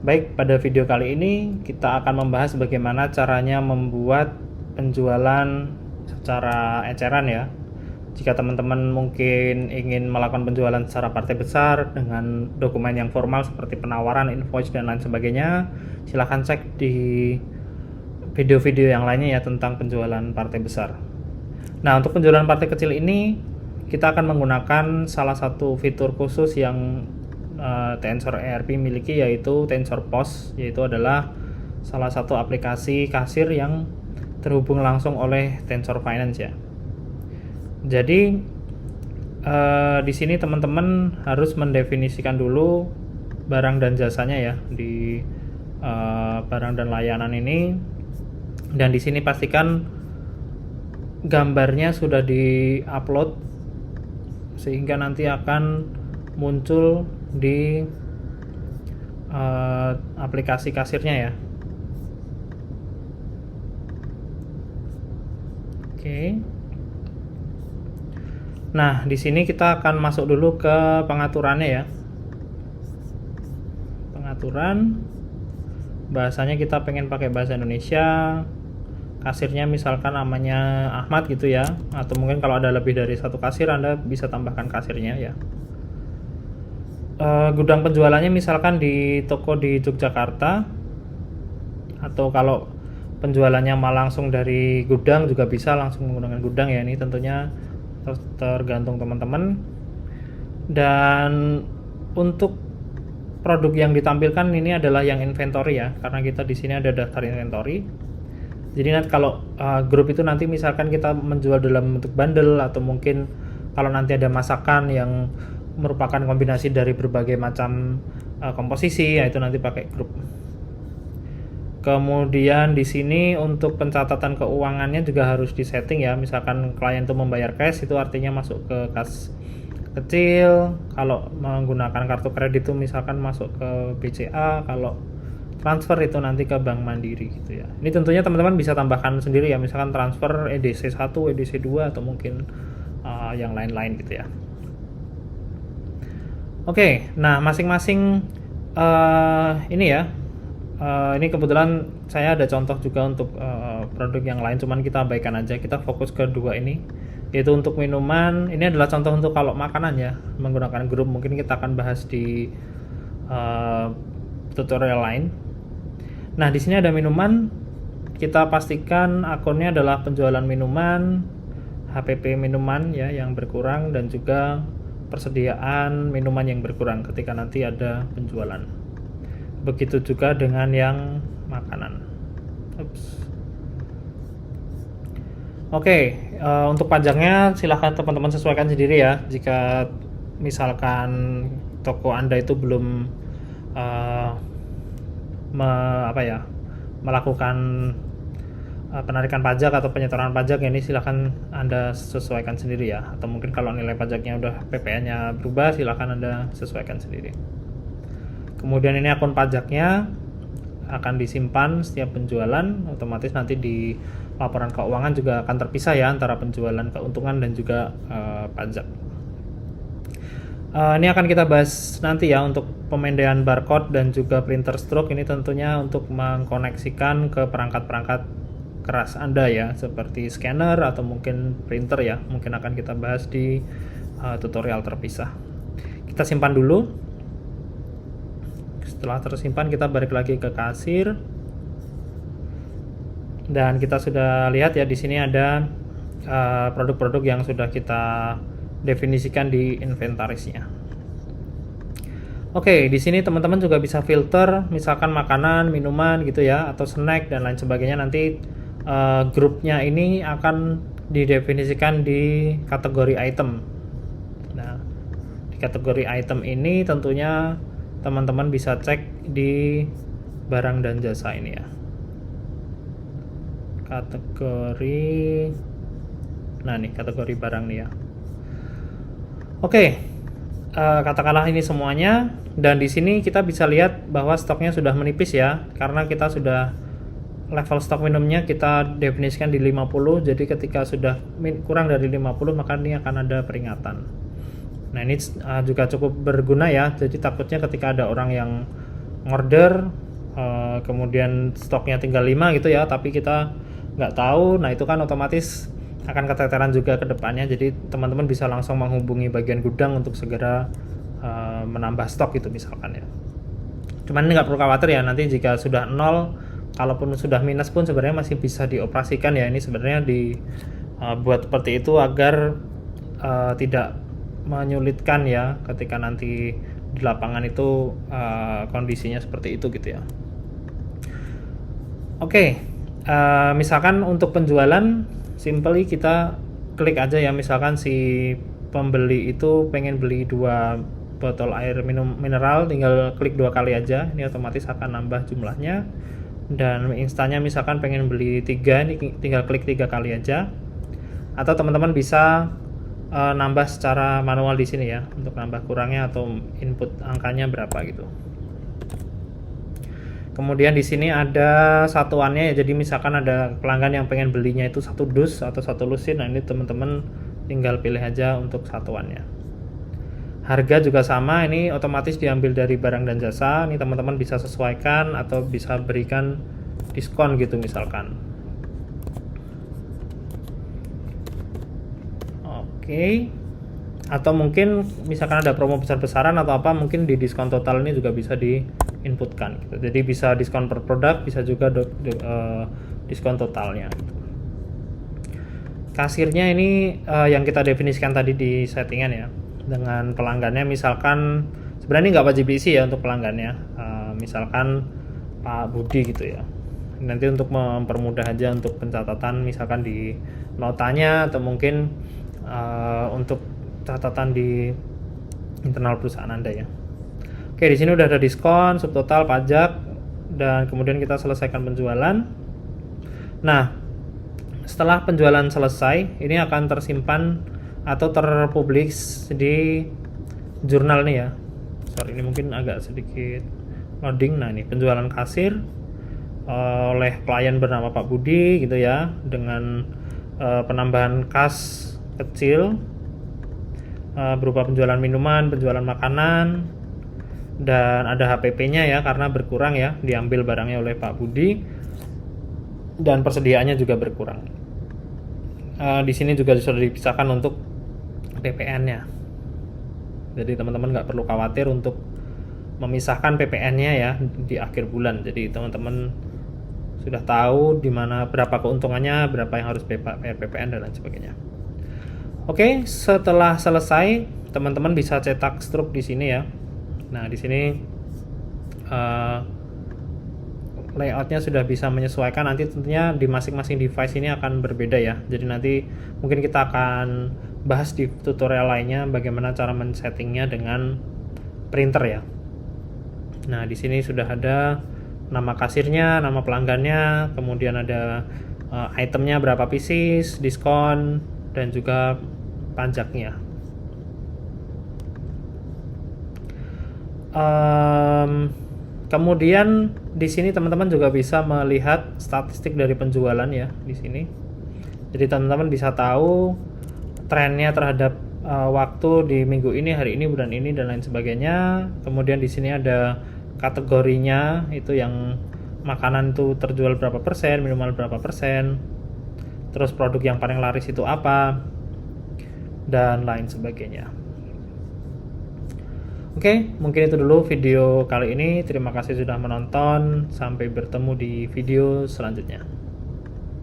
Baik, pada video kali ini kita akan membahas bagaimana caranya membuat penjualan secara eceran ya. Jika teman-teman mungkin ingin melakukan penjualan secara partai besar dengan dokumen yang formal seperti penawaran, invoice, dan lain sebagainya, silahkan cek di video-video yang lainnya ya tentang penjualan partai besar. Nah, untuk penjualan partai kecil ini kita akan menggunakan salah satu fitur khusus yang Tensor ERP miliki, yaitu Tensor POS, yaitu adalah salah satu aplikasi kasir yang terhubung langsung oleh Tensor Finance ya. Jadi di sini teman-teman harus mendefinisikan dulu barang dan jasanya ya di barang dan layanan ini, dan di sini pastikan gambarnya sudah di-upload sehingga nanti akan muncul di aplikasi kasirnya ya. Oke. Nah, di sini kita akan masuk dulu ke pengaturannya ya. Pengaturan, bahasanya kita pengen pakai bahasa Indonesia. Kasirnya misalkan namanya Ahmad gitu ya, atau mungkin kalau ada lebih dari satu kasir Anda bisa tambahkan kasirnya ya. Gudang penjualannya misalkan di toko di Yogyakarta, atau kalau penjualannya malah langsung dari gudang juga bisa langsung menggunakan gudang ya. Ini tentunya tergantung teman-teman. Dan untuk produk yang ditampilkan ini adalah yang inventory ya, karena kita di sini ada daftar inventory. Jadi nanti kalau grup itu nanti misalkan kita menjual dalam bentuk bundle, atau mungkin kalau nanti ada masakan yang merupakan kombinasi dari berbagai macam komposisi, yaitu nanti pakai grup. Kemudian di sini untuk pencatatan keuangannya juga harus disetting ya. Misalkan klien itu membayar cash, itu artinya masuk ke kas kecil. Kalau menggunakan kartu kredit itu misalkan masuk ke BCA. Kalau transfer itu nanti ke Bank Mandiri gitu ya. Ini tentunya teman-teman bisa tambahkan sendiri ya, misalkan transfer EDC 1, EDC 2, atau mungkin yang lain-lain gitu ya. Oke, nah masing-masing ini ya. Ini kebetulan saya ada contoh juga untuk produk yang lain, cuman kita abaikan aja, kita fokus ke dua ini, yaitu untuk minuman. Ini adalah contoh untuk kalau makanan ya, menggunakan grup, mungkin kita akan bahas di tutorial lain. Nah, di sini ada minuman, kita pastikan akunnya adalah penjualan minuman, HPP minuman ya yang berkurang, dan juga persediaan minuman yang berkurang ketika nanti ada penjualan. Begitu juga dengan yang makanan. Oke, untuk pajaknya silahkan teman-teman sesuaikan sendiri ya. Jika misalkan toko Anda itu belum melakukan penarikan pajak atau penyetoran pajak, ini silahkan Anda sesuaikan sendiri ya. Atau mungkin kalau nilai pajaknya udah PPN-nya berubah, silahkan Anda sesuaikan sendiri. Kemudian ini akun pajaknya akan disimpan setiap penjualan, otomatis nanti di laporan keuangan juga akan terpisah ya antara penjualan, keuntungan, dan juga pajak. Ini akan kita bahas nanti ya untuk pemindaian barcode dan juga printer stroke. Ini tentunya untuk mengkoneksikan ke perangkat-perangkat keras Anda ya, seperti scanner atau mungkin printer ya. Mungkin akan kita bahas di tutorial terpisah. Kita simpan dulu. Setelah tersimpan, kita balik lagi ke kasir. Dan kita sudah lihat ya, di sini ada produk-produk yang sudah kita definisikan di inventarisnya. Oke, di sini teman-teman juga bisa filter, misalkan makanan, minuman gitu ya, atau snack dan lain sebagainya. Nanti grupnya ini akan didefinisikan di kategori item. Nah, di kategori item ini tentunya teman-teman bisa cek di barang dan jasa ini ya. Kategori, nah nih kategori barang nih ya. Oke, katakanlah ini semuanya, dan di sini kita bisa lihat bahwa stoknya sudah menipis ya, karena kita sudah level stok minumnya kita definisikan di 50. Jadi ketika sudah kurang dari 50, maka ini akan ada peringatan. Nah, ini juga cukup berguna ya. Jadi takutnya ketika ada orang yang ngorder, kemudian stoknya tinggal 5 gitu ya, tapi kita nggak tahu. Nah itu kan otomatis akan keteteran juga ke depannya. Jadi teman-teman bisa langsung menghubungi bagian gudang untuk segera menambah stok gitu misalkan ya. Cuman ini nggak perlu khawatir ya, nanti jika sudah nol, kalaupun sudah minus pun sebenarnya masih bisa dioperasikan ya. Ini sebenarnya dibuat seperti itu agar tidak menyulitkan ya ketika nanti di lapangan itu kondisinya seperti itu gitu ya. Oke, misalkan untuk penjualan simply kita klik aja ya, misalkan si pembeli itu pengen beli 2 botol air minum mineral, tinggal klik 2 kali aja, ini otomatis akan nambah jumlahnya. Dan instannya misalkan pengen beli 3, ini tinggal klik 3 kali aja. Atau teman-teman bisa nambah secara manual di sini ya, untuk nambah kurangnya atau input angkanya berapa gitu. Kemudian di sini ada satuannya ya, jadi misalkan ada pelanggan yang pengen belinya itu 1 dus atau 1 lusin, nah ini teman-teman tinggal pilih aja untuk satuannya. Harga juga sama, ini otomatis diambil dari barang dan jasa. Ini teman-teman bisa sesuaikan atau bisa berikan diskon gitu misalkan. Oke. Atau mungkin misalkan ada promo besar-besaran atau apa, mungkin di diskon total ini juga bisa diinputkan gitu. Jadi bisa diskon per produk, bisa juga diskon totalnya gitu. Kasirnya ini yang kita definisikan tadi di settingan ya, dengan pelanggannya. Misalkan sebenarnya ini nggak wajib diisi ya untuk pelanggannya, misalkan Pak Budi gitu ya. Nanti untuk mempermudah aja untuk pencatatan misalkan di notanya, atau mungkin untuk catatan di internal perusahaan Anda ya. Oke, di sini udah ada diskon, subtotal, pajak, dan kemudian kita selesaikan penjualan. Nah, setelah penjualan selesai, ini akan tersimpan atau terpublish di jurnal nih ya. Sorry, ini mungkin agak sedikit loading. Nah, ini penjualan kasir oleh klien bernama Pak Budi gitu ya, dengan penambahan kas kecil berupa penjualan minuman, penjualan makanan, dan ada HPP-nya ya karena berkurang ya, diambil barangnya oleh Pak Budi, dan persediaannya juga berkurang. Di sini juga sudah dipisahkan untuk PPN-nya. Jadi teman-teman nggak perlu khawatir untuk memisahkan PPN-nya ya di akhir bulan. Jadi teman-teman sudah tahu di mana berapa keuntungannya, berapa yang harus bayar PPN dan lain sebagainya. Oke, setelah selesai teman-teman bisa cetak struk di sini ya. Nah, di sini layoutnya sudah bisa menyesuaikan. Nanti tentunya di masing-masing device ini akan berbeda ya. Jadi nanti mungkin kita akan bahas di tutorial lainnya bagaimana cara men-settingnya dengan printer ya. Nah, di sini sudah ada nama kasirnya, nama pelanggannya, kemudian ada itemnya berapa pieces, diskon, dan juga pajaknya. Kemudian di sini teman-teman juga bisa melihat statistik dari penjualan ya di sini. Jadi teman-teman bisa tahu trennya terhadap waktu di minggu ini, hari ini, bulan ini, dan lain sebagainya. Kemudian di sini ada kategorinya, itu yang makanan itu terjual berapa persen, minuman berapa persen, terus produk yang paling laris itu apa, dan lain sebagainya. Oke, mungkin itu dulu video kali ini. Terima kasih sudah menonton. Sampai bertemu di video selanjutnya.